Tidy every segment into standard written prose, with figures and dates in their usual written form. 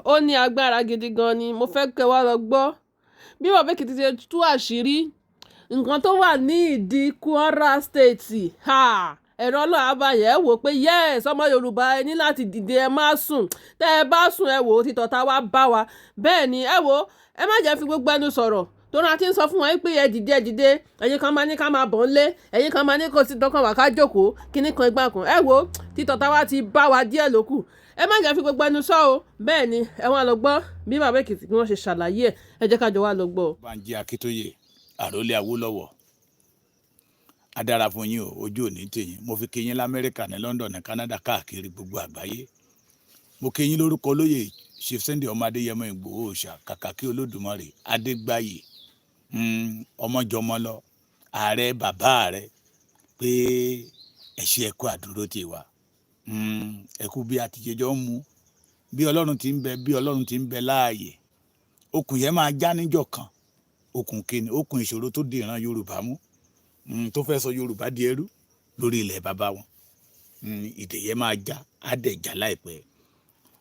ó ní agbára gidi gan ni mo fẹ́ kẹ́ wá lọ gbọ́ bí bàbá Èkìtì ṣe tú àṣírí nǹkan tó wà ní ìdí Kwara State ẹ̀rọ ọlọ́run abayẹ̀ ẹ wò pé yes ọmọ Yorùbá ẹ ní láti dìde ẹ má sùn tẹ́ ẹ bá sùn ẹ wò ó títọ́ tá wá bá wa bẹ́ẹ̀ ni ẹ wò ẹ má jẹ́ fi gbogbo ẹnu sọ̀rọ̀ tó náà ti ń sọ fún wọn pé ẹ dìde ẹ̀yin kan máa ní ká máa bọ̀ ńlé ẹ̀yin kan máa ní kó sí dọ́kàn wá ká jókòó kíní kan igbá kan ẹ wò ó títọ́ tá wá ti bá wa díẹ̀ lókù ẹ má jẹ́ fi gbogbo ẹnu sọ o bẹ́ẹ̀ ni ẹ wá lọ gbọ́ bí bàbá Èkìtì bí wọ́n ṣe ṣàlàyé ẹ jẹ́ ká jọ wá lọ gbọ́. Bánjí Akíntóyè àròlé Awólọ́wọ̀ adára fún yín o ojú òní tèyín mo fi kí yín lamẹ́ríkà ní London ní Canada káàkiri gbogbo àgbáyé mo kí yín lórúkọ olóyè Chief Sunday ọmọ Adéyẹmọ Ìgbòho Òòṣà kàkàkí Olódùmarè Adégbáyé ọmọjọmọlọ ààrẹ bàbá rẹ pé ẹṣẹ ẹkọ àdúró ti wà ẹkú bí àtijọjọ ń mu bí Ọlọ́run ti ń bẹ láàyè okùn yẹn máa já níjọ́ kan okùn kìíní okùn ìṣòro tó di ìran Yorùbá mú tó fẹ́ sọ Yorùbá di ẹrú lórí ilẹ̀ bàbá wọn ìdè yẹn máa já á dẹ̀ já láìpẹ́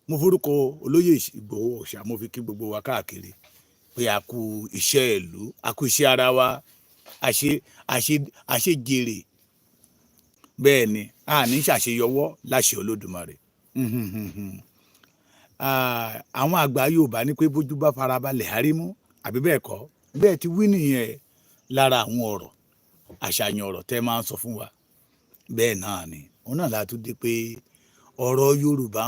mo forúkọ olóyè Ìgbòho Òòṣà mo fi kí gbogbo wa káàkiri pé a kú iṣẹ́ ìlú a kú iṣẹ́ ara wa àṣejèrè bẹ́ẹ̀ ni a ní ṣàṣeyọwọ́ láṣẹ Olódùmarè àwọn àgbà Yorùbá ní pé bójú bá farabalẹ̀ harímú àbí bẹ́ẹ̀ kọ́ bẹ́ẹ̀ ti wí nìyẹn lára àwọn ọ̀rọ̀ àṣàyàn ọ̀rọ̀ tẹ́ máa ń sọ fún wa bẹ́ẹ̀ náà ni òun náà la tún dé pé ọ̀rọ̀ Yorùbá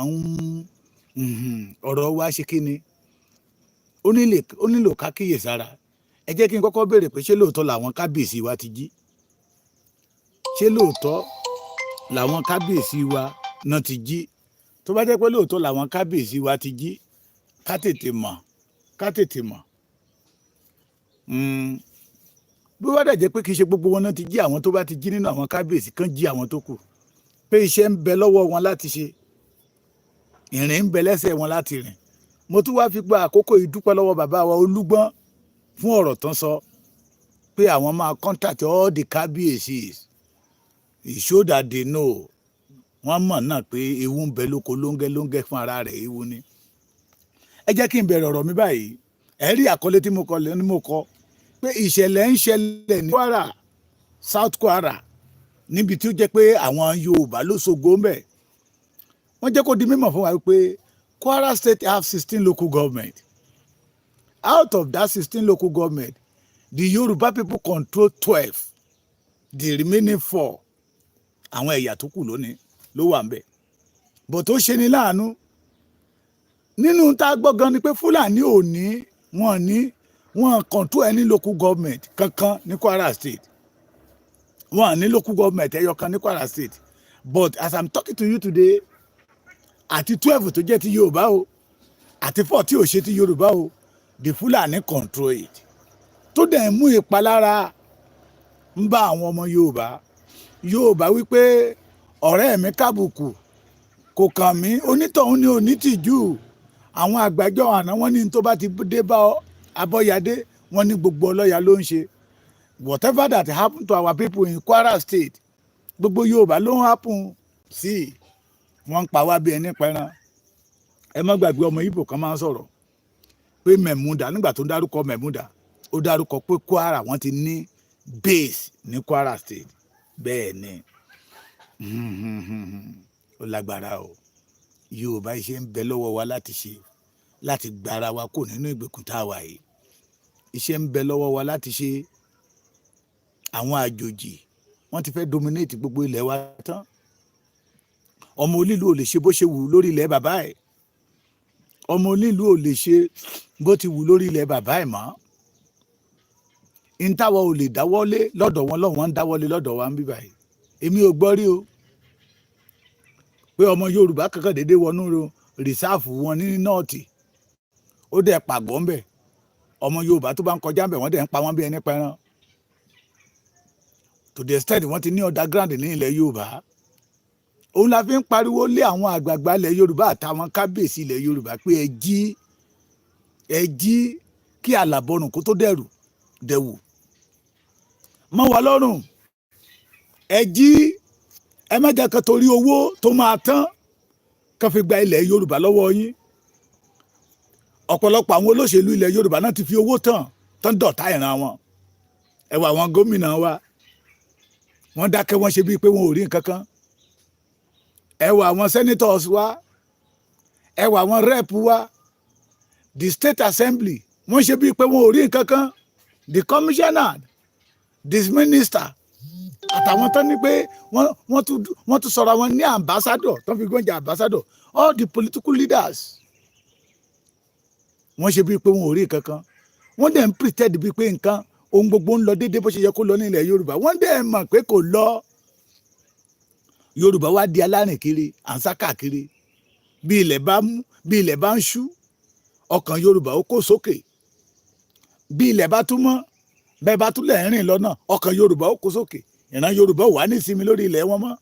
ọ̀rọ̀ wa ṣe kí ni ó nílò ká kíyèsára ẹ jẹ́ kí n kọ́kọ́ béèrè pé ṣé lóòótọ́ làwọn kábíyèsí wa ti jí ṣé lóòótọ́ làwọn kábíyèsí wa náà ti jí tó bá jẹ́ pé lóòótọ́ làwọn kábíyèsí wa ti jí ká tètè mọ̀ bí wọ́n dẹ̀ jẹ́ pé kì í ṣe gbogbo wọn náà ti jí àwọn tó bá ti jí nínú àwọn kábíyèsí kan jí àwọn tó kù pé iṣẹ́ ń bẹ lọ́wọ́ wọn láti ṣe ìrìn ń bẹ lẹ́sẹ̀ wọn láti rìn mo tún wá fi gba àkókò ìdúpẹ́ lọ́wọ́ bàbá wa Olúgbọ́n fún ọ̀rọ̀ tán sọ pé àwọn máa contact all the kábíyèsí it show that they know wọ́n mọ̀ náà pé ewu ń bẹ lóko lóńgẹ́ fún ara rẹ̀ ewu ni ẹ jẹ́ kí n bẹ̀rẹ̀ ọ̀rọ̀ mi báyìí ẹ rí àkọlé tí mo kọ pé ìṣẹ̀lẹ̀ ń ṣẹlẹ̀ ní Kwara South Kwara níbi tí ó jẹ́ pé àwọn Yorùbá ló ṣògo ń bẹ̀ wọ́n jẹ́ kó di mímọ̀ fún wa pé Kwara State have 16 local government out of that 16 local government the Yoruba people control 12 the remaining 4 àwọn ẹ̀yà tó kù lónìí ló wà ń bẹ̀ bọ̀ tó ṣe ni láàánú nínú tá a gbọ́ gan ni pé Fúlàní ò ní wọn control any local government kankan ní Kwara State wọn ní local government ẹyọ kan ní Kwara State but as I'm talking to you today àti 12 tó jẹ́ ti Yorùbá o àti 4 tí ò ṣe ti Yorùbá o the Fúlàní control it tó dẹ̀ mú ìpalára ń bá àwọn ọmọ Yorùbá wípé ọ̀rẹ́ mi kábùkù kò kàn mí onítọ̀hún ni onítìjú àwọn àgbàjọ àná wọn ní tó bá ti dé bá Abọ́yadé wọn ní gbogbo ọlọ́yà ló ń ṣe whatever that happen to our people in Kwara State gbogbo Yorùbá ló ń happen sí wọ́n ń pa wá bí ẹni pẹran ẹ má gbàgbé ọmọ Ìgbò kan máa ń sọ̀rọ̀ pé Mẹ̀múdà nígbà tó ń dárúkọ Mẹ̀múdà ó dárúkọ pé Kwara wọ́n ti ní base ní Kwara State bẹ́ẹ̀ ni ó lágbára o Yorùbá iṣẹ́ ń bẹ lọ́wọ́ wa láti ṣe láti gbára wa kò nínú ìgbèkùn tá a wà yìí iṣẹ́ ń bẹ lọ́wọ́ wa láti ṣe àwọn àjòjì wọ́n ti fẹ́ dominate gbogbo ilẹ̀ wa tán ọmọ onílù ò lè ṣe bó ṣe wù lórí ilẹ̀ bàbá ẹ̀ ọmọ onílù ò lè ṣe bó ti wù lórí ilẹ̀ bàbá ẹ̀ mọ́ ìntàwọ̀ ò lè dáwọ́lé lọ́dọ̀ wọn lọ́wọ́ ń dáwọ́lé lọ́dọ̀ wa ń bí báyìí èmi ò gbọ́ rí o pé ọmọ Yorùbá kankan dédé wọnú rìsáàfù wọn ní nọ́ọ̀tì ó dẹ̀ pàgọ́ ń bẹ̀ ọmọ Yorùbá tó bá ń kọjá ń bẹ̀ wọ́n dẹ̀ ń pa wọ́n bí ẹni pẹran to the extent wọ́n ti ní underground ní ilẹ̀ Yorùbá òun la fi ń pariwo lé àwọn àgbààgbà ilẹ̀ Yorùbá àtàwọn kábíyèsí ilẹ̀ Yorùbá pé ẹ jí kí àlàbọ̀rùn kó tó dẹ̀wù mọ́ wa lọ́rùn ẹ jí ẹ má jẹ́ ká torí owó tó máa tán ká fi gba ilẹ̀ Yorùbá lọ́wọ́ yín ọ̀pọ̀lọpọ̀ àwọn olóṣèlú ilẹ̀ Yorùbá náà ti fi owó tán dọ̀tá ìran wọn. Ẹ wá àwọn gómìnà wa, wọ́n dákẹ́ wọ́n ṣe bíi pé wọn ò rí nǹkan kan. Ẹ wá àwọn senators wa, ẹ wá àwọn rep wa, the state assembly, wọ́n ṣe bíi pé wọn ò rí nǹkan kan. The commissioner, the minister, àtàwọn tán ní pé wọ́n tún sọ̀rọ̀ wọn ní ambassador, tán fi gbọ́njà ambassador, all the political leaders, wọ́n ṣe bíi pé wọn ò rí nǹkan kan. Wọ́n dẹ̀ ń pretend bíi pé nǹkan ohun gbogbo ń lọ déédéé bó ṣe yẹ kó lọ ní ilẹ̀ Yorùbá. Wọ́n dẹ̀ mọ̀ pé kò lọ. Yorùbá wá di alárìnkiri, à ń sá káàkiri. Bí ilẹ̀ bá ń ṣú, ọkàn Yorùbá ó kó sókè. Bí ilẹ̀ bá tún mọ́, bẹ́ẹ̀ bá tún lẹ̀ ń rìn lọ́nà, ọkàn Yorùbá ó kó sókè. Ìran Yorùbá wà ní ìsinmi lórí ilẹ̀ wọn mọ́.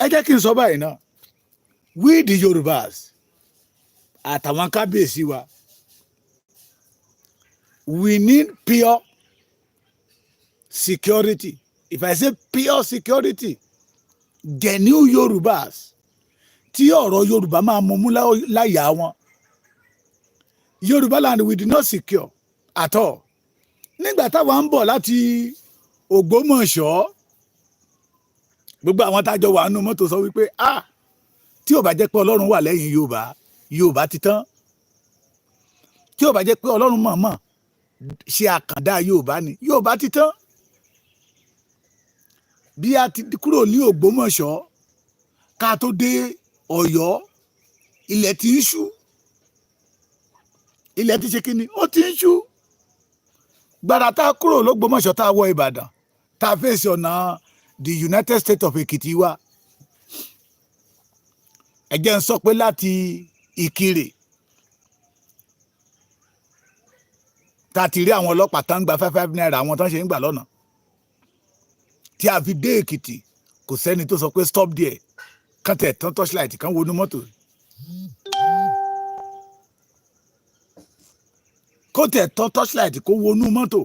Ẹ jẹ́ kí n sọ báyìí náà, we the Yorùbás àtàwọn kábíyèsí wa, we need pure security. If I say pure security, genuine Yorùbás tí ọ̀rọ̀ Yorùbá máa mú láyà wọn. Yorùbá land we do not secure at all. Nígbà táwa ń bọ̀ láti Ògbómọ̀ṣọ́, gbogbo àwọn tájọ wà nínú mọ́tò sọ wípé tí ò bá jẹ́ pé Ọlọ́run wà lẹ́yìn Yorùbá ti tán. Tí ò bá jẹ́ pé Ọlọ́run mọ̀ọ́mọ̀ ṣe àkàndá Yorùbá ti tán. Bí a ti kúrò ní Ògbómọ̀ṣọ́ ká tó dé Ọ̀yọ́, ilẹ̀ ti ń ṣú. Ilẹ̀ ti ṣe kí ni? Ó ti ń ṣú. Gbàrà tá a kúrò l'Ógbómọ̀ṣọ́ tá a wọ Ìbàdàn, tá a fèsì ọ̀nà the United States of Ekiti wa. Ẹ jẹ́ n sọ pé láti Ìkirè tá a ti rí àwọn ọlọ́pàá tán gba 5 naira àwọn tán ṣe ń gbà lọ́nà. Tí a fi dé Èkìtì, kò sẹ́ni tó sọ pé stop there, kán tẹ̀ tán torchlight kan wọnú mọ́tò. Kó tẹ̀ tán torchlight kó wọnú mọ́tò.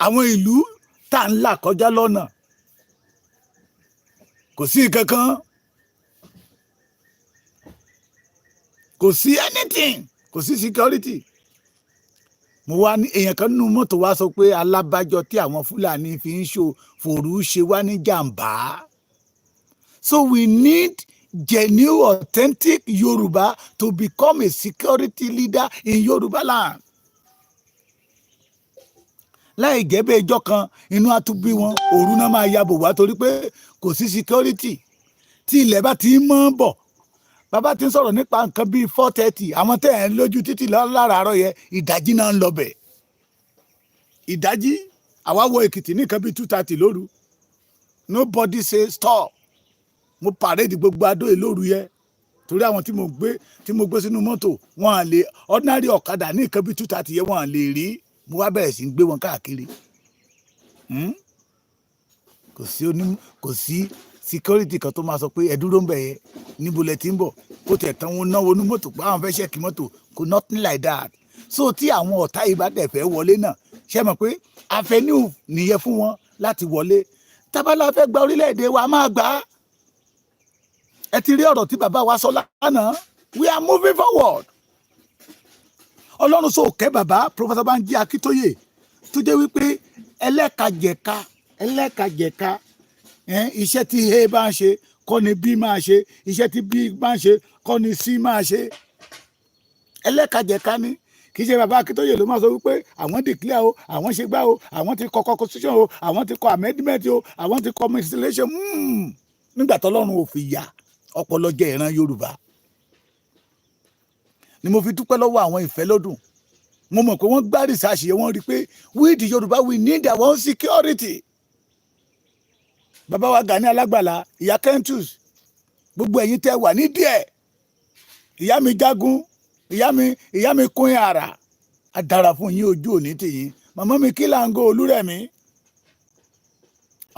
Àwọn ìlú tá ń là kọjá lọ́nà, kò sí nǹkan kan, kò sí anything, kò sí security. Mo wá ní èèyàn kan nínú mọ́tò wá sọ pé alábàjọ tí àwọn Fúlàní fi ń fòrú ṣe wá ní jàǹbá. So we need genuine, authentic Yoruba to become a security leader in Yoruba land. Láì gẹ́bẹ́ ẹjọ́ kan inú àtúbí wọn, òru náà máa yabò wá torí pé kò sí security. Tí ilẹ̀ bá ti mọ́ bọ̀, bàbá ti ń sọ̀rọ̀ nípa nǹkan bíi 4:30, àwọn tẹ́ ẹ̀ ń lójú títì láràárọ̀ yẹn, ìdájí náà ń lọ bẹ̀. Ìdájí, àwa wọ Èkìtì ní nǹkan bíi 2:30 lóru. Nobody say stop. Mo parade gbogbo Adó lóru yẹn torí àwọn tí mo gbé sínú mọ́tò, wọn à lè ordinary ọ̀kadà ní nǹkan bíi 2:30 yẹn wọn à lè rí. Mo wá bẹ̀rẹ̀ sí ń gbé wọn káàkiri. Kò sí security kan tó máa sọ pé ẹ dúró ń bẹ̀ yẹn níbo lẹ ti ń bọ̀, kó tẹ̀ tán wọn náà wọnú mọ́tò pé àwọn fẹ́ ṣẹ́kì mọ́tò, kò nothing like that. So tí àwọn ọ̀tá yìí bá dẹ̀ fẹ́ wọlé náà, ṣe mọ̀ pé avenue nìyẹn fún wọn láti wọlé. Tábàlà fẹ́ gba orílẹ̀-èdè wa máa gbà á. Ẹ ti rí ọ̀rọ̀ tí bàbá wa sọ lánàá, we are moving forward. Ọlọ́run sọ kẹ́ bàbá Professor Banji Akíntóyè tó jẹ́ wípé ẹlẹ́kajẹ̀ka iṣẹ́ tí A bá ń ṣe kọ́ ni B máa ṣe, iṣẹ́ tí B bá ń ṣe kọ́ ni C máa ṣe. Ẹlẹ́kajẹ̀ka ni, kì í ṣe bàbá Akíntóyè ló máa sọ wípé àwọn declare o, àwọn ṣe gbá o, àwọn ti kọ constitution o, àwọn ti kọ amendment o, àwọn ti kọ legislation. Nígbà tọ́lọ́run ò fi yà ọpọlọ jẹ ìran Yorùbá ni mo fi dúpẹ́ lọ́wọ́ àwọn ìfẹ́ lọ́dún. Mo mọ̀ pé wọ́n gbá research yẹn, wọ́n rí pé we the Yorùbá we need our own security. Bàbá wa Gani Alágbàlá, ìyá Kentus, gbogbo ẹ̀yin tẹ́ wà ní díẹ̀, ìyá mi Jagun, ìyá mi kún ara, a dára fún yín, ojú òní tìyín. Màmá mi Kílàngó Olúrẹ̀mí,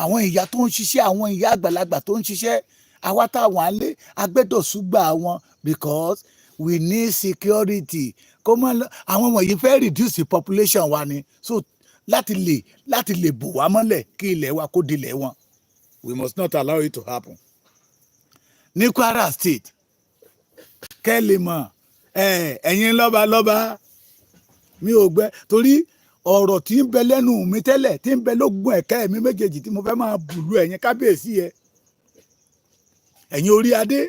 àwọn ìyá tó ń ṣiṣẹ́, àwọn ìyá àgbàlagbà tó ń ṣiṣẹ́, àwa táwọn alé agbẹ́dọ̀súgbà wọn because we need security. Àwọn wọ̀nyí fẹ́ reduce the population wa ni, so láti lè bò wá mọ́lẹ̀ kí ilẹ̀ wa kó dilẹ̀ wọn. We must not allow it to happen. Ní Kwara State, kẹ́ lè mọ̀ ẹ̀yin lọ́ba mi ò gbẹ torí ọ̀rọ̀ tí ń bẹ lẹ́nu mi tẹ́lẹ̀ tí ń bẹ lógún ẹ̀ka ẹ̀mí méjèèjì tí mo fẹ́ máa bùlù ẹ̀yin kábíyèsí ẹ̀yin orí adé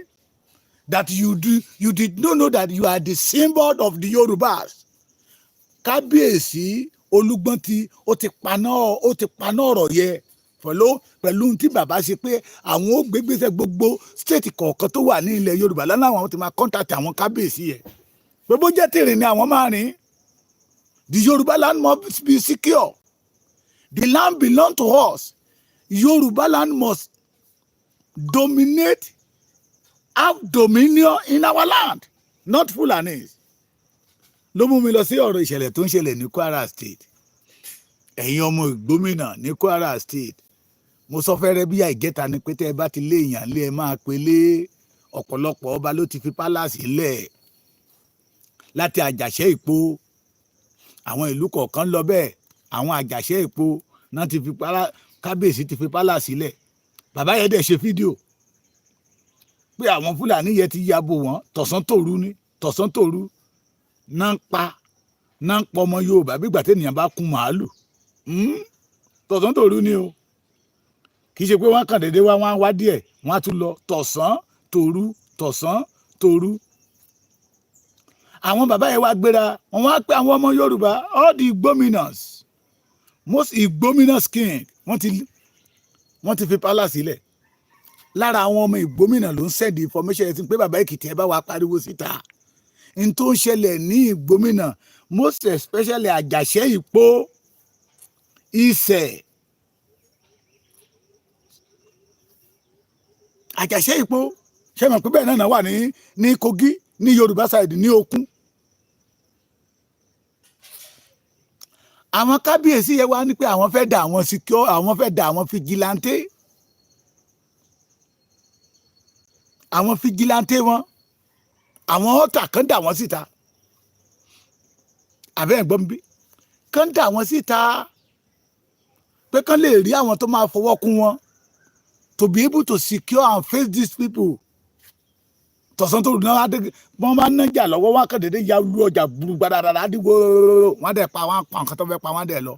that you did not know that you are the symbol of the Yorubas. Kábíyèsí Olúgbọ́n ó ti paná ọ̀rọ̀ yẹ pẹ̀lú tí bàbá ṣe pé àwọn ó gbégbèsè gbogbo stéètì kọ̀ọ̀kan tó wà ní ilẹ̀ Yorùbá lọ́nà àwọn ti máa kọ́ńtàtì àwọn kábíyèsí yẹ pé bó jẹ́ tèrè ni àwọn máa rìn. The Yoruba land must be secure. The land belongs to us. Yoruba land must dominate, have dominion in our land, not Fulanis. Ló mú mi lọ sí ọ̀rọ̀ ìṣẹ̀lẹ̀ tó ń ṣẹlẹ̀ ní Kwara State. Ẹ̀yin ọmọ ìgbómìnà ní Kwara State. Mo sọ fẹ́rẹ́ bí àìgẹ́ta ni pé tẹ́ ẹ bá ti lé èèyàn lé ẹ máa pelé ọ̀pọ̀lọpọ̀ ọba ló ti fi pálásì lẹ̀ láti Àjàṣẹ́ Ìpó. Àwọn ìlú kọ̀ọ̀kan lọ bẹ́ẹ̀ àwọn Àjàṣẹ́ Ìpó náà ti fi kábíyèsí ti fi pálásì lẹ̀. Bàbá yẹn dẹ̀ ṣe fídíò pé àwọn Fúlàní yẹn ti yabo wọn tọ̀sán tòru náà ń pa ọmọ Yorùbá bí ìgbà téèyàn bá kun màálù tọ̀sán tòru ni o kì í ṣe pé wọ́n kàn déédéé wá wọ́n á wá díẹ̀ wọ́n á tún lọ tọ̀sán tòru. Àwọn bàbá yẹn wá gbéra wọ́n wá pé àwọn ọmọ Yorùbá all the Igbominas most Igbominas king wọ́n ti fi palace sílẹ̀. Lára àwọn ọmọ Ìgbómìnà ló ń send information ẹ̀ tí pé bàbá Èkìtì ẹ bá wa pariwo síta n tó ń ṣẹlẹ̀ ní Ìgbómìnà most especially Àjàṣẹ́ Ìpó Ìṣẹ̀ Àjàṣẹ́ Ìpó ṣe mọ̀ pé bẹ́ẹ̀ náà wà ní Kogi ní Yorùbá side ní Okun. Àwọn kábíyèsí yẹn wá ní pé àwọn fẹ́ dà àwọn secure àwọn fẹ́ dà àwọn fìjìláńtẹ́ wọn àwọn ọ̀tà kan dà wọ́n síta àbẹ́ ẹ̀gbọ́n bí kan dà wọ́n síta pé kán lè rí àwọn tó máa fọwọ́ kún wọn to be able to secure and face these people. Tọ̀sán tó rù náà wọ́n máa ń nájà lọ́wọ́ wọn kàn déédéé ya lu ọjà burú gbadadada àdìgbò wọn dẹ̀ pa nǹkan tó fẹ́ pa wọn dẹ̀ lọ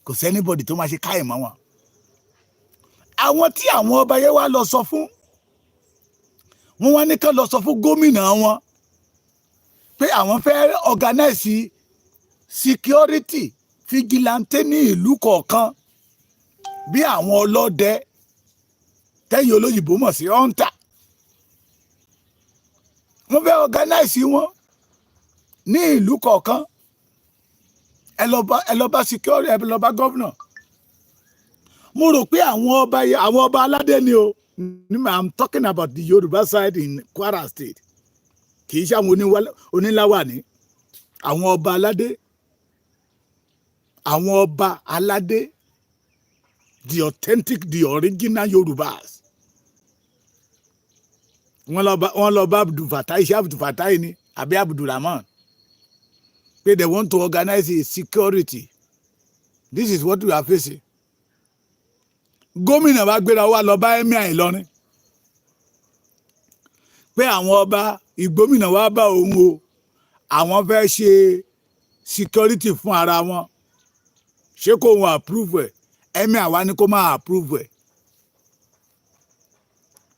kò sí anybody tó máa ṣe káyè mọ́ wọn. Àwọn tí àwọn ọba yẹn wá lọ sọ fún wọn wá ní kán lọ sọ fún gómìnà wọn pé àwọn fẹ́ organize security vigilante ní ìlú kọ̀ọ̀kan bí àwọn ọlọ́dẹ tẹ́yìn olóyìnbó mọ̀ sí hunter. Wọ́n fẹ́ organize wọn ní ìlú kọ̀ọ̀kan ẹ lọ bá security ẹ lọ bá gọ́vnà. Mo rò pé àwọn ọba aládé ni o. I'm talking about the Yoruba side in Kwara State. Kì í ṣe àwọn oníláwàní. Àwọn ọba aládé, the authentic, the original Yorubas. Wọ́n lọ bá Abdul Fatai iṣẹ́ Abdul Fatai ni àbí Abdulrahman pé they want to organize a security. This is what we are facing. Gómìnà wa gbéra wá lọ bá Emir Ìlọrin pé àwọn ọba Ìgbómìnà wa bá òun o àwọn fẹ́ ṣe security fún ara wọn ṣé kò wọn approve ẹ̀ Emir wa ní kó máa approve ẹ̀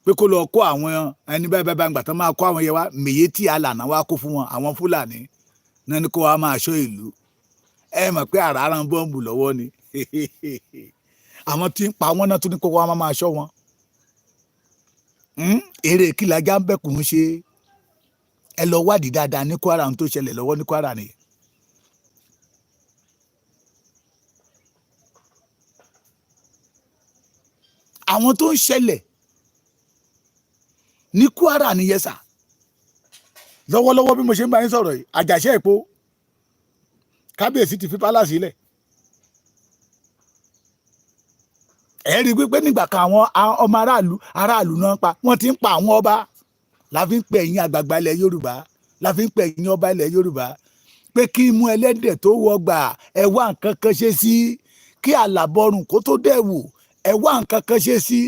pé kó lọ kó àwọn ẹni báyìí gbà tán máa kó àwọn yẹn wá mèye tí alànà wá kó fún wọn àwọn Fúlàní náà ní kó wá máa ṣọ́ ìlú ẹ mọ̀ pé àràrà ń bọ́ǹbù lọ́wọ́ ni àwọn tí ń pa wọ́n náà tún ní kó wá máa ṣọ́ wọn èrè kí lajá ń bẹ̀kùn ṣe ẹ lọ wádìí dáadáa ní Kwara ohun tó ṣẹlẹ̀ lọ́wọ́ ní Kwara ni. àwọn tó ń ṣẹlẹ̀ ní Kwara nìyẹn sà lọ́wọ́lọ́wọ́ bí mo ṣe ń bá yín sọ̀rọ̀ yìí Àjàṣẹ́ Ìpó kábíyèsí ti fi pálásì lẹ̀ ẹ rí i pé nígbà kan àwọn ọmọ aráàlú náà pa wọ́n ti ń pa àwọn ọba la fi ń pè ẹ̀yin àgbààgbà ilẹ̀ Yorùbá la fi ń pè ẹ̀yin ọba ilẹ̀ Yorùbá pé kí imú ẹlẹ́dẹ̀ tó wọgbà ẹ wá nǹkan kan ṣe sí kí àlàbọrùn kó tó dẹ̀ wò ẹ wá nǹkan kan ṣe sí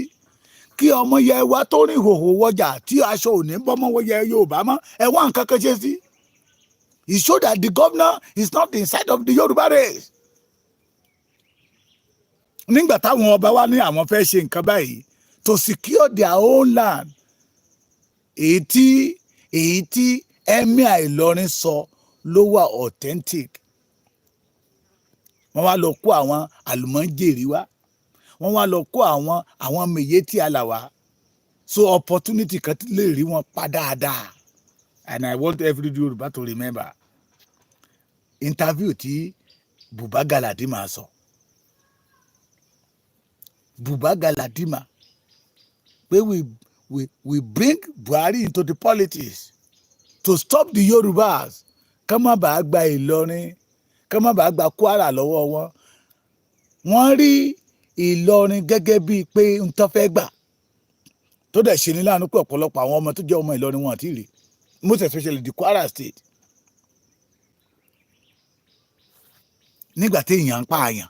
kí ọmọ yẹ wa tó rìn hòhò wọjà tí aṣọ ò ní bọ́mọ wọ yẹ Yorùbá mọ́ ẹ wá nǹkan kan ṣe sí. It shows that the governor is not inside of the Yoruba race. Nígbà táwọn ọba wa ní àwọn fẹ́ ṣe nǹkan báyìí to secure their own land, èyí tí Emir Ìlọrin sọ ló wà authentic. Wọ́n wá lọ kó àwọn àlùmọ́jèrè wá, wọ́n wá lọ kó àwọn Mèyétí Àlàwá, so opportunity kan lè rí wọn pa dáadáa. And I want every Yoruba to remember interview tí Buba Galadima sọ. Buba Galadima pé we bring Buhari into the politics to stop the Yorubas ká má bàa gba Ìlọrin, ká má bàa gba Kwara lọ́wọ́ wọn. Wọ́n rí Ìlọrin gẹ́gẹ́ bíi pé n tó fẹ́ gbà, tó dẹ̀ ṣe ní láàánú pé ọ̀pọ̀lọpọ̀ àwọn ọmọ tó jẹ́ ọmọ Ìlọrin wọn àti rí, most especially the Kwara state. Nígbà tí èèyàn ń pa àyàn,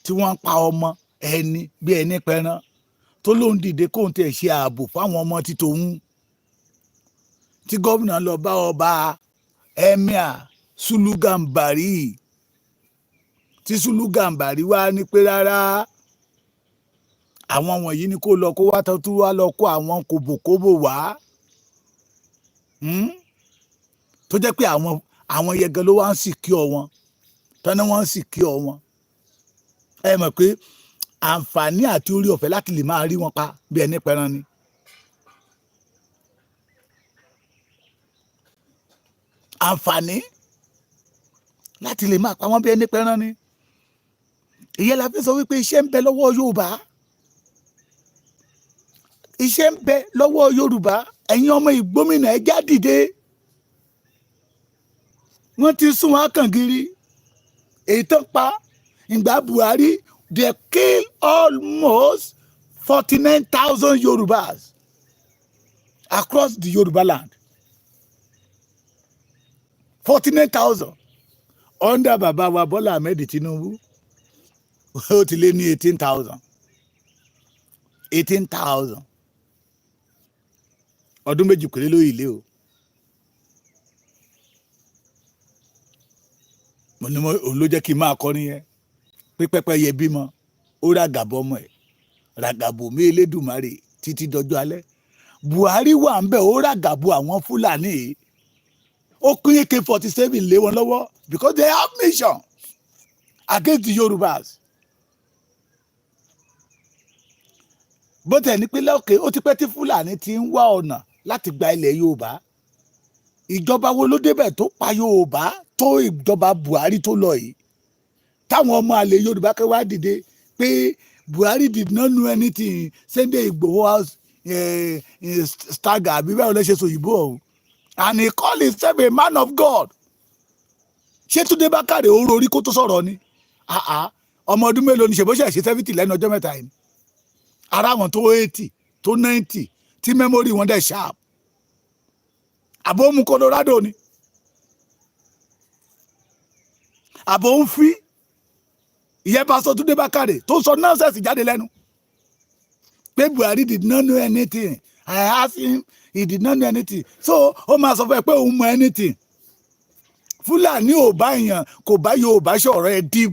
tí wọ́n ń pa ọmọ ẹni bí ẹni pẹran, tó lóun dìde kóun tẹ̀ ṣe ààbò fáwọn ọmọ tí tòun, tí gómìnà lọ bá ọba Emir Sulu Gambari, tí Sulu Gambari wá ní pé rárá àwọn wọ̀nyí ni kó lọ kó wá tó wá lọ kó àwọn kòbòkòbò wá, tó jẹ́ pé àwọn yẹgẹ ló wá ń secure wọn, tọ́ni wọ́n ń secure wọn. Ẹ mọ̀ pé àǹfààní àti orí ọ̀fẹ́ láti lè máa rí wọn pa bí ẹni pẹran ni. Àǹfààní láti lè máa pa wọ́n bí ẹni pẹran ni. Ìyẹn la fi sọ wípé iṣẹ́ ń bẹ lọ́wọ́ Yorùbá. Iṣẹ́ ń bẹ lọ́wọ́ Yorùbá. Ẹ̀yin ọmọ Ìgbómìnà ẹ já dìde. Wọ́n ti sún wọn kàngiri. Èyí tó pa ìgbà Buhari, they kill almost 49,000 Yorubas across the Yoruba land. 49,000 under bàbá wa Bọ́lá Ahmed Tinubu. Ó ti lé ní 18,000. 18,000. Ọdún méjì péré ló ilé o. Mo ní òun ló jẹ́ kí n máa kọrin yẹn. Pé pẹ́pẹ́yẹ bímọ, ó ràgàbọ̀ ọmọ ẹ̀. Ràgàbò mi Elédùmarè títí dọjọ́ alẹ́. Buhari wà ń bẹ̀, ó ràgàbò àwọn Fúlàní. Ó pín AK-47 lé wọn lọ́wọ́ because they have mission against the Yorubas. Bó tẹ̀ ní pé lọ́kẹ́ ó ti pẹ́ tí Fúlàní ti ń wá ọ̀nà láti gba ilẹ̀ Yorùbá. Ìjọba wo ló débẹ̀ tó pa Yorùbá tó ìjọba Buhari tó lọ yìí? Táwọn ọmọ àlè Yorùbá kẹ́ wá dìde pé Buhari did not know anything, Sunday Igboho house stagger àbí báwo lè ṣe sọ òyìnbó ọ̀hún, and he called himself a man of God. Ṣé Túndé Bákàrè oró orí kó tó sọ̀rọ̀ ni? Ọmọ ọdún mélòó ni ṣèbó ṣe 70 lẹ́nu ọjọ́ mẹ́ta yìí? Ara wọn tó 80 tó 90 tí memory wọn dẹ̀ sharp. Àbò mu Colorado ni? Àbò ń fi ìyẹn pásítọ̀ Túndé Bákàrè tó sọ nonsense jáde lẹ́nu pé Buhari did not know anything. I asked him, he did not know anything. So ó máa sọ fún ẹ pé òun mọ anything. Fúlàní ò bá èèyàn kò bá Yorùbá ṣọ̀rọ̀ ẹ deep.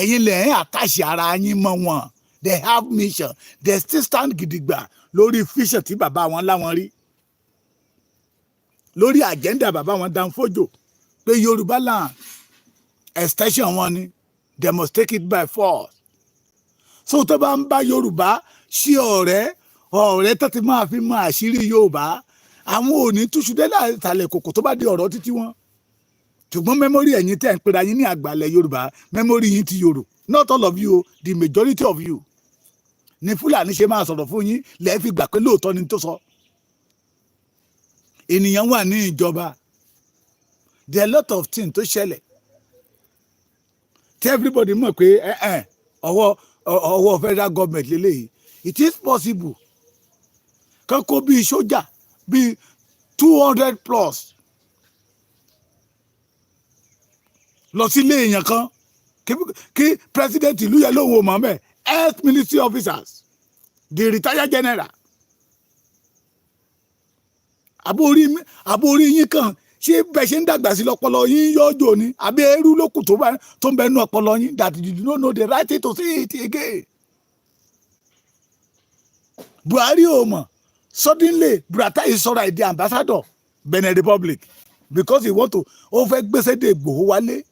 Ẹ̀yin lẹ̀ ń àtàṣe ara yín mọ́ wọn. They have mission. They still stand gidigba lórí vision tí bàbá wọn láwọn rí. Lórí agenda bàbá wọn Danfojo pé Yorùbá land extension wọn ni. They must take it by force. So tó bá ń bá Yorùbá ṣí ọ̀rẹ́ tó ti máa fi mọ àṣírí Yorùbá, àwọn ò ní túṣu dé láìsàlẹ̀ kòkò tó bá di ọ̀rọ̀ títí wọn. Ṣùgbọ́n memory ẹ̀yin tẹ́ ń pera yín ní àgbàlẹ̀ Yorùbá, memory yín ti yòrò. Not all of you, the majority of you. Ní Fúlàní ṣe máa sọ̀rọ̀ fún yín lẹ́ẹ̀ fi gbà pé lóòótọ́ ni tó sọ. Ènìyàn wà ní ìjọba. There are a lot of things tó ṣẹlẹ̀. Tí everybody mọ̀ pé ọwọ́ federal government lélẹ́yìí. It is possible. Kan kó bíi sójà bíi 200 plus lọ sí ilé èèyàn kan kí president ìlú yẹn lóun ò mọ̀ mẹ́ ex-military officers, the retired general. Àbórí yín kan ṣé bẹ́ẹ̀ ṣe ń dàgbà sí lọ́pọlọ yín yọjọ ni àbí ẹrú lókù tó ń bẹ nú ọpọlọ yín that you do not know the right thing to say it again. Buhari ò mọ̀ suddenly Buratai is sọ̀rọ̀ the ambassador Benin Republic because he want to ó fẹ́ gbé Sunday Igboho wálé,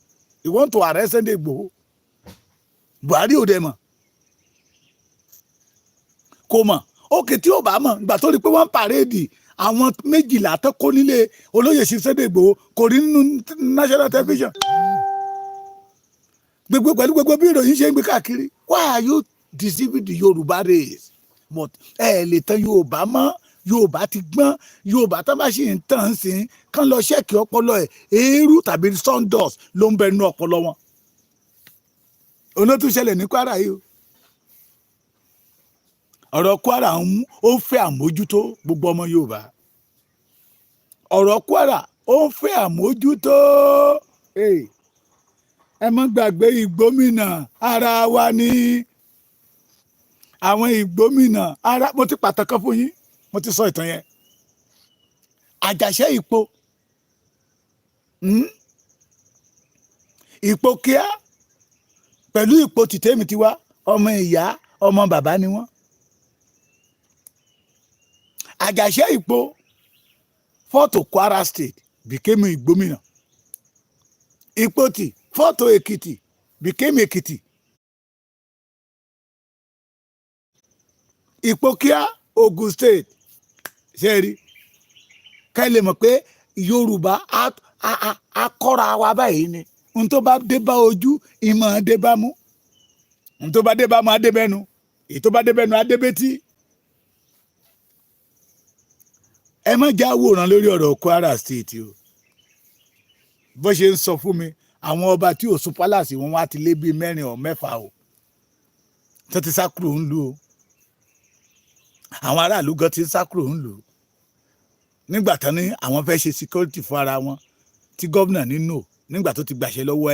he want to arrest Sunday Igboho. Buhari ò dẹ̀ mọ̀, kò mọ̀. Òkè tí ò bá mọ̀ ìgbà tó rí pé wọ́n pàréèdì àwọn 12 tó kó nílé olóyè Sunday Igboho kò rí nínú national television. Pẹ̀lú gbogbo bí ìròyìn ṣe ń gbé káàkiri. Why are you deceiving the Yoruba race? But lè tán Yorùbá mọ́, Yorùbá ti gbọ́n, Yorùbá tó bá ṣì ń tàn sí kán lọ ṣẹ́ẹ̀kì ọpọlọ ẹ̀ eérú tàbí sawdust ló ń bẹ nínú ọpọlọ wọn. Olótú ṣẹlẹ̀ ní Kwara yìí o. Ọ̀rọ̀ Kwara ó fẹ́ àmójútó gbogbo ọmọ Yorùbá. Ọ̀rọ̀ Kwara ó fẹ́ àmójútó. Ẹ má gbàgbé ìgbómìnà ara wa ní àwọn ìgbómìnà ara. Mo ti pàtàkì fún yín, mo ti sọ ìtàn yẹn. Àjàṣẹ́ ipò ipò kíá pẹ̀lú ipò tìtẹ́mi tiwa ọmọ ìyá ọmọ bàbá ni wọ́n. Àjàṣẹ́ ipò fought to Kwara State became Ìgbómìnà. Ìpòtì fought to Ekiti became Ekiti. Ìpòkíà Ogun State ṣe rí ká lè mọ̀ pé Yorùbá akọ́ra wa báyìí ni. Ohun tó bá dé bá ojú ìmọ̀ dé bá mú. Ohun tó bá dé bá mú adébẹ́nu, èyí tó bá débẹ́nu adébẹ́tí. Ẹ má já wòran lórí ọ̀rọ̀ Kwara State o. Bó ṣe ń sọ fún mi àwọn ọba tí ò sún pálásì wọn wá ti lé bíi 4 or 5 o tó ti sá kúrò ń lù o. Àwọn aráàlú gan ti ń sá kúrò ń lù nígbà tán ní àwọn fẹ́ ṣe security fún ara wọn tí gómìnà nínú nígbà tó ti gbàṣẹ lọ́wọ́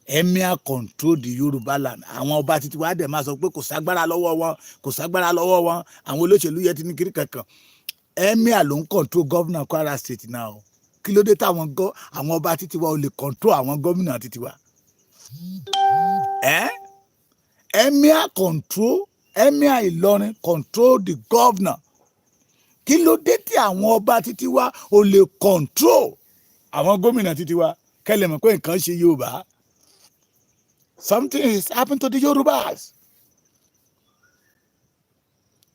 emir control the Yorùbá land. Àwọn ọba títí wá dẹ̀ máa sọ pé kò ságbára lọ́wọ́ wọn, kò ságbára lọ́wọ́ wọn. Àwọn olóṣèlú yẹn ti ní kiri kankan. Emir ló ń control gómìnà Kwara State now. Kí ló dé táwọn àwọn ọba títí wa ò lè control àwọn gómìnà títí wa? Emir Ìlọrin control the governor. Kí ló dé tí àwọn ọba títí wa ò lè control àwọn gómìnà títí wa? Kẹ́lẹ̀ mọ̀ pé nǹkan ṣe Yorùbá. Something is happening to the Yorubas.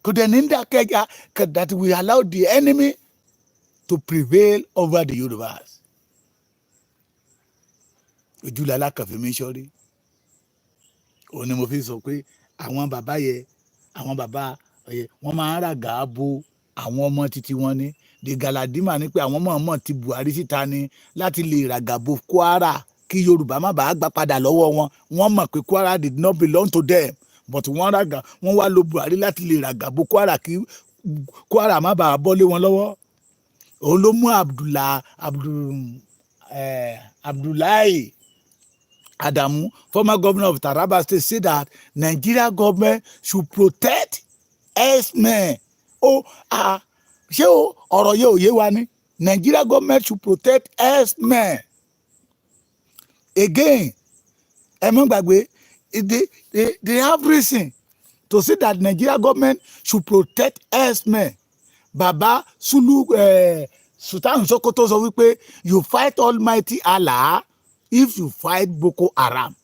Could an India that we allow the enemy to prevail over the Yorubas? Ojúlala kan fi mí sọ́rí. Òun ni mo fi sọ pé àwọn bàbá wọ́n máa ń ràgà bo àwọn ọmọ títí wọn ní. The Galadima ní pé àwọn ọmọ ti Buhari síta ni láti lè ràgà bo Kwara kí Yorùbá má bàa gbà padà lọ́wọ́ wọn. Wọ́n mọ̀ pé Kwara did not belong to them, but wọ́n wá lo Buhari láti lè ràgà bo Kwara kí Kwara má bàa bọ́lé wọn lọ́wọ́. Òun ló mú Abdullahi Adamu, former governor of Taraba State, said that Nigeria government should protect herdsmen. Ṣé ọ̀rọ̀ yẹ òye wa ni? Nigeria government should protect herdsmen. Again, ẹ má gbàgbé, they have reason to say that Nigeria government should protect herdsmen. Baba Sultan Sokoto sọ wípé you fight Almighty Allah if you fight Boko Haram.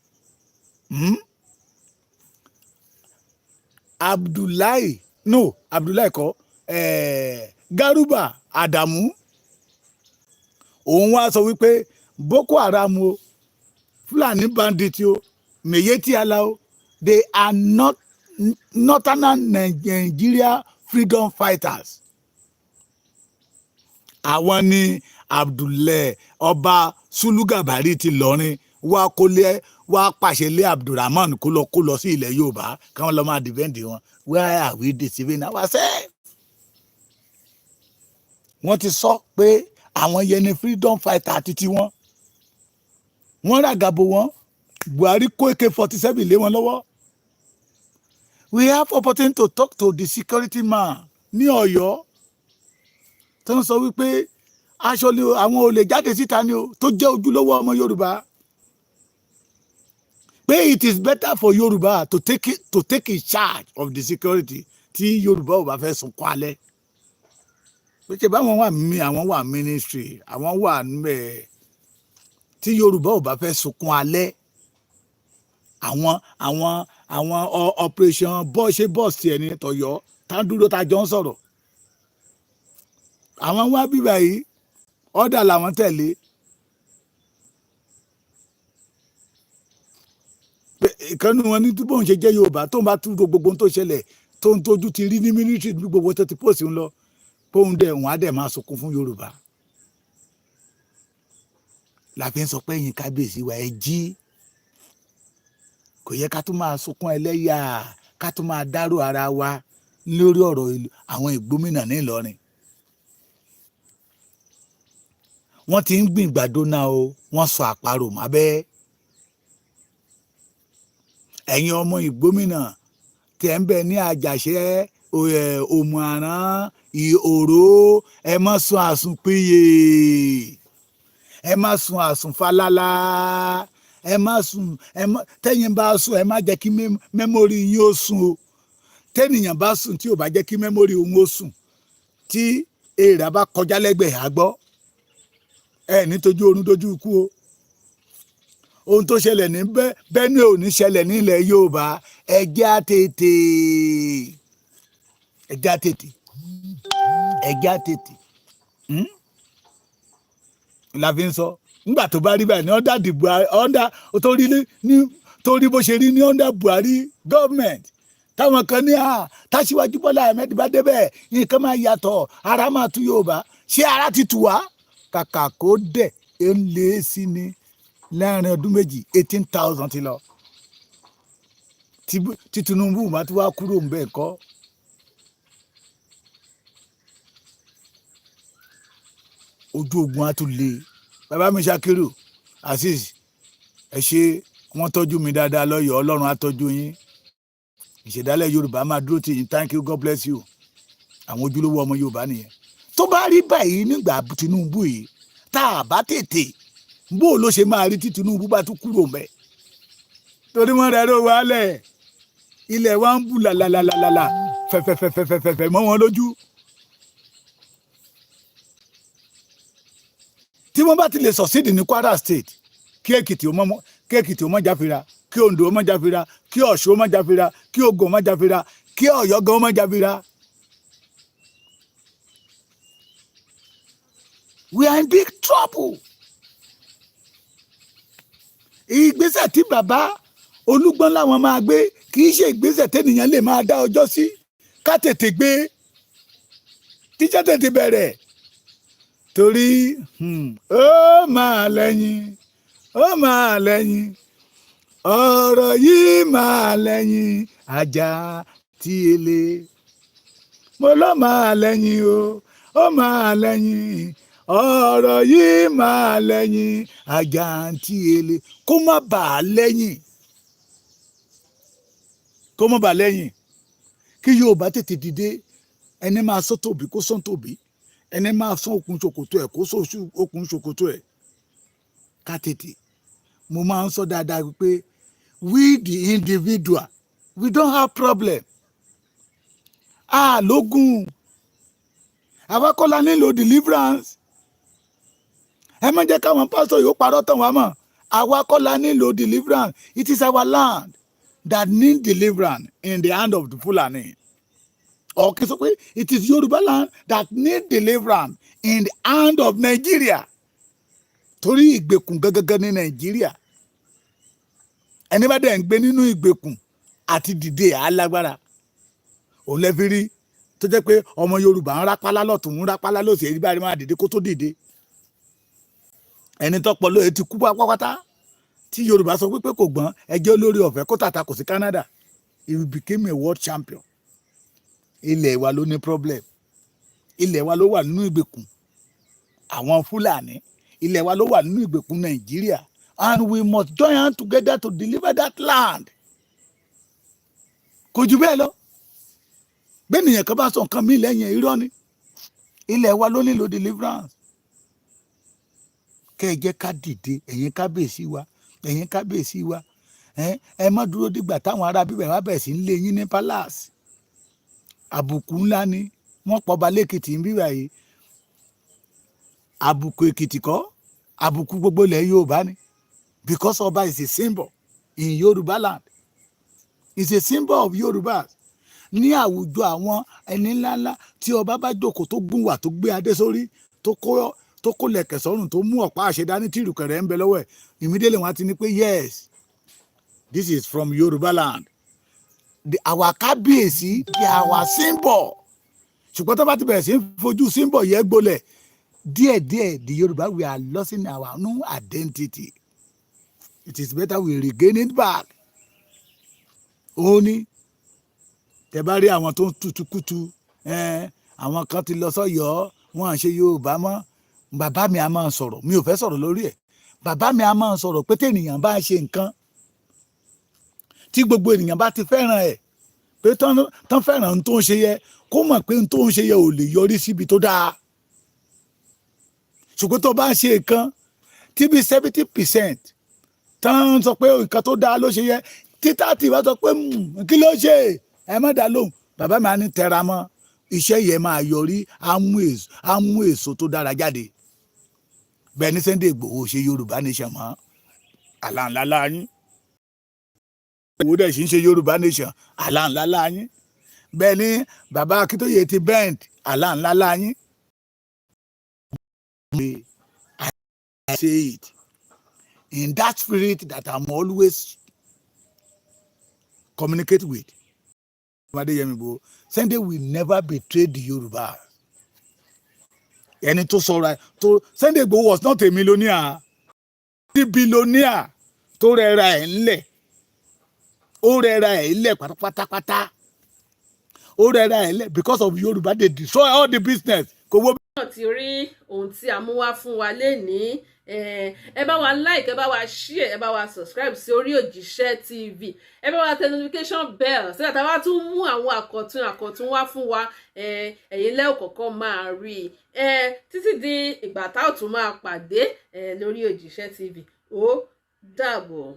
Abdullahi kọ́ Garuba Adamu òun wá sọ wípé Boko Haram o, Fulani bandit o, Meyeti Allah o, they are not northern Nigeria freedom fighters. Àwọn ni Abdullahi ọba Sulugabari ti lọrin wá pàṣẹ lé Abdulrahman kó lọ sí ilẹ̀ Yorùbá káwọn lọ máa defend wọn. Where are we deceiving ourselves? Wọ́n ti sọ pé àwọn yẹn ni freedom fighter títí wọn. Wọ́n ràgàbò wọn Buhari kó AK-47 lé wọn lọ́wọ́. We have opportunity to talk to the security man ní Ọ̀yọ́ tó ń sọ wípé aṣọ ni àwọn olè jáde síta ni o tó jẹ́ ojúlówó ọmọ Yorùbá. Pé it is better for Yorùbá to take in charge of the security tí Yorùbá ò bá fẹ́ sunkún alẹ́. Pé ṣe báwọn àwọn wà ministry, àwọn wà níbẹ̀ tí Yorùbá ò bá fẹ́ sunkún alẹ́. Àwọn operation ṣe bọ́ọ̀sì ẹni tọ̀yọ́ tá dúró tá jọ ń sọ̀rọ̀. Àwọn wá bíbá yìí ọ̀dà làwọn tẹ̀lé. Ìkànnì wọn ní túbọ̀ ń ṣe jẹ́ Yorùbá tó ń bá tú gbogbo ohun tó ṣẹlẹ̀ tó ń tójú ti rí ní mínísírì ní gbogbo tó ti pòsì ń lọ póun dẹ̀ wọ́n á dẹ̀ máa sunkún fún Yorùbá. La fi ń sọ pé ẹ̀yin kábíyèsí wa ẹ jí. Kò yẹ ká tún máa sunkún ẹlẹ́yà ká tún máa dárò ara wa lórí ọ̀rọ̀ àwọn ìgbómìnà ní Ìlọrin. Wọ́n ti ń gbìn gbàdó náà o, wọ́n sọ àparò mábẹ́. Ẹ̀yin ọmọ ìgbómìnà tẹ̀ ń bẹ ní Àjàṣẹ́, Òmùàrán, Ìhòòrò, ẹ má sun àsùnpìyè, ẹ má sun àsùnfalálá, tẹ́yin bá sùn ẹ má jẹ́ kí mẹ́mórì yín ó sùn o. Tẹ́nìyàn bá sùn tí ò bá jẹ́ kí mẹ́mórì òun ó sùn, tí èèrà bá kọjá lẹ́gbẹ̀ẹ́ àgbọ́ ẹ nítojú oorun dojú ikú o. Ohun tó ṣẹlẹ̀ ní Benue ò ní ṣẹlẹ̀ ní ilẹ̀ Yorùbá. Ẹ jẹ́ á tètè. La fi ń sọ nígbà tó bá rí báyìí ní ọ́ndà dìbò torí bó ṣe rí ní ọ́ndà Buhari gọ́ọ̀mẹ̀ntì táwọn kan ní Tàṣíwájú Bọ́lá Ahmed bá débẹ̀ nǹkan máa yàtọ̀, ara máa tú Yorùbá. Ṣé ara ti tù wá? Kàkà kó dẹ̀ ń lé sí ni láàrin ọdún méjì 18,000 ti lọ. Tí Tinubu máa tún wá kúrò ń bẹ̀ kọ́. Ojú ogun á tún le. Bàbá mi Ṣakiru Azeez ẹ ṣe wọ́n tọ́jú mi dáadáa lọ́yọ̀ọ́, Ọlọ́run á tọ́jú yín. Ìṣẹ̀dálẹ̀ Yorùbá máa dúró tì yín. Thank you, God bless you. Àwọn ojúlówó ọmọ Yorùbá nìyẹn. Tó bá rí báyìí nígbà Tinubu yìí tá a bá tètè bó ló ṣe máa rí tí Tinubu bá tún kúrò mẹ́. Torí wọ́n rẹ̀ ló wálẹ̀ ilẹ̀ wa ń bù làlàlàlà fẹ̀fẹ̀fẹ̀fẹ̀fẹ̀ mọ́ wọn lójú. Tí wọ́n bá ti lè succeed ní Kwara State kí Èkìtì ó mọ́ jáfira, kí Oǹdó ó mọ́ jáfira, kí Ọ̀ṣun ó mọ́ jáfira, kí Ògùn ó mọ́ jáfira, kí Ọ̀yọ́ gan ó mọ́ jáfira. We are in big trouble. Ìgbésẹ̀ tí bàbá Olúgbọ́n láwọn máa gbé kì í ṣe ìgbésẹ̀ tẹ́nìyàn lè máa dá ọjọ́ sí. Ká tètè gbé, tíjọ́ tètè bẹ̀rẹ̀. Torí ó máa lẹ́yìn ọ̀rọ̀ yìí máa lẹ́yìn ajá tí ele. Mo ló máa lẹ́yìn ó máa lẹ́yìn ọ̀rọ̀ yìí máa lẹ́yìn ajá tí ele. Kó má bàa lẹ́yìn. Kí Yorùbá tètè dìde. Ẹni máa sọ tòbí kó sọ tòbí. Ẹni máa sọ okùn ṣòkòtò ẹ̀ kó sọ okùn ṣòkòtò ẹ̀. Ká tètè. Mo máa ń sọ dáadáa wípé we the individual we don't have problem. Lógún àwa kọ́ la nílò deliverance. Ẹ má jẹ́ káwọn pásítọ̀ yóò parọ́ tàn wá mọ́. Àwa kọ́ la nílò deliverance. It is our land that need deliverance in the hand of the Fulani. Okay, so it is Yoruba land that need deliverance in the hand of Nigeria. Torí ìgbèkùn gangan ní Nigeria. Ẹni bá dẹ̀ ń gbé nínú ìgbèkùn àti dìde alágbára. Òun lè fi rí tó jẹ́ pé ọmọ Yorùbá ń rápálá lọ́tùn ń rápálá lọ́sì èyí bá rí máa dìde kó tó dìde. Ẹni tọ́pọ̀ lóye ti kú pátápátá tí Yorùbá sọ pé kò gbọ́n ẹjẹ́ olórí ọ̀fẹ́ kó tàta kò sí Canada. He became a world champion. Ilẹ̀ wa ló ní problem. Ilẹ̀ wa ló wà nínú ìgbèkùn àwọn Fúlàní. Ilẹ̀ wa ló wà nínú ìgbèkùn Nàìjíríà. and we must join hands together to deliver that land. Kò jù bẹ́ẹ̀ lọ. Bẹ́ẹ̀ nìyẹn kan bá sọ nǹkan mí lẹ́yìn irọ́ ni. Ilẹ̀ wa ló nílò deliverance. Kẹ́ ẹ jẹ́ ká dìde, ẹ̀yin kábíyèsí wa, ẹ̀yin kábíyèsí wa. Ẹ má dúró dìgbà táwọn ará bíbẹ̀ wá bẹ̀rẹ̀ sí ń lé yín ní palace. Àbùkù ńlá ni wọ́n pọ̀ ba lẹ́kìtì ń bíbà yìí. Àbùkù Èkìtì kọ́, àbùkù gbogbo ilẹ̀ Yorùbá ni. Because Ọba is a symbol in Yoruba land. It's a symbol of Yorùbá. Ní àwùjọ àwọn ẹni ńláńlá tí ọba bá jókòó tó gún wà tó gbé adé sórí tó kó lẹ̀kẹ̀ sọ́rùn tó mú ọ̀pá àṣẹ dání tí ìrùkẹ̀rẹ̀ ń bẹ lọ́wọ́ ẹ̀, immediately wọ́n á ti ní pé yes, this is from Yoruba land. Our kábíyèsí they are our symbol. Ṣùgbọ́n tó bá ti bẹ̀rẹ̀ sí ń fojú symbol yẹn gbolẹ̀ díẹ̀díẹ̀, the Yoruba we are losing our own identity. It is better we regain it back. Ó ní tẹ bá rí àwọn tó ń tutukutu, àwọn kan ti lọ sọ́yọ́ wọn à ṣe Yorùbá mọ́. Bàbá mi a máa sọ̀rọ̀, mi ò fẹ́ sọ̀rọ̀ lórí ẹ̀. Bàbá mi a máa sọ̀rọ̀ pé tènìyàn bá ṣe nǹkan tí gbogbo ènìyàn bá ti fẹ́ràn ẹ̀, pé tán fẹ́ràn ohun tó ń ṣe yẹ, kó mọ̀ pé ohun tó ń ṣe yẹ ò lè yọrí síbi tó dáa. Ṣùgbọ́n tó bá ń ṣe nǹkan tí bí 70% tán sọ pé nǹkan tó dáa ló ṣe yẹ, títà tí bá sọ pé kí ló ṣe, ẹ má dá lóhùn. Bàbá mi á ní tẹra mọ́, iṣẹ́ yẹn máa yọrí, á mú èso tó dára jáde. Bẹ́ẹ̀ ni Sunday Igboho ṣe Yorùbá nation mọ́, àlà ńlá láyín. Ìwò dẹ̀ sì ń ṣe Yorùbá nation, àlà ńlá láyín. Bẹ́ẹ̀ ni bàbá Akíntóyè ti bend, àlà ńlá láyín. I say it in that spirit that I'm always communicate with. Sunday will never betray the Yoruba. Ẹni tó sọ̀rọ̀ tó Sunday Igboho was not a millionaire. The billionaire tó rẹra ẹ̀ ńlẹ̀. Ó rẹra ẹ̀ ńlẹ̀ pátápátá. Ó rẹra ẹ̀ ńlẹ̀ because of Yoruba they destroy all the business. Kò wo náà ti rí ohun tí a mú wá fún wa lénìí. Ẹ bá wa like, ẹ bá wa share, ẹ bá wa subscribe sí orí Òjíṣẹ́ TV. Ẹ bá wa tẹ notification bell so that a bá tún mú àwọn àkọ̀tun wá fún wa. Ẹ̀yin lẹ́ ò kọ́kọ́ máa rí. Títí di ìgbà tá ò tún máa pàdé lórí Òjíṣẹ́ TV. Ó dàbọ̀.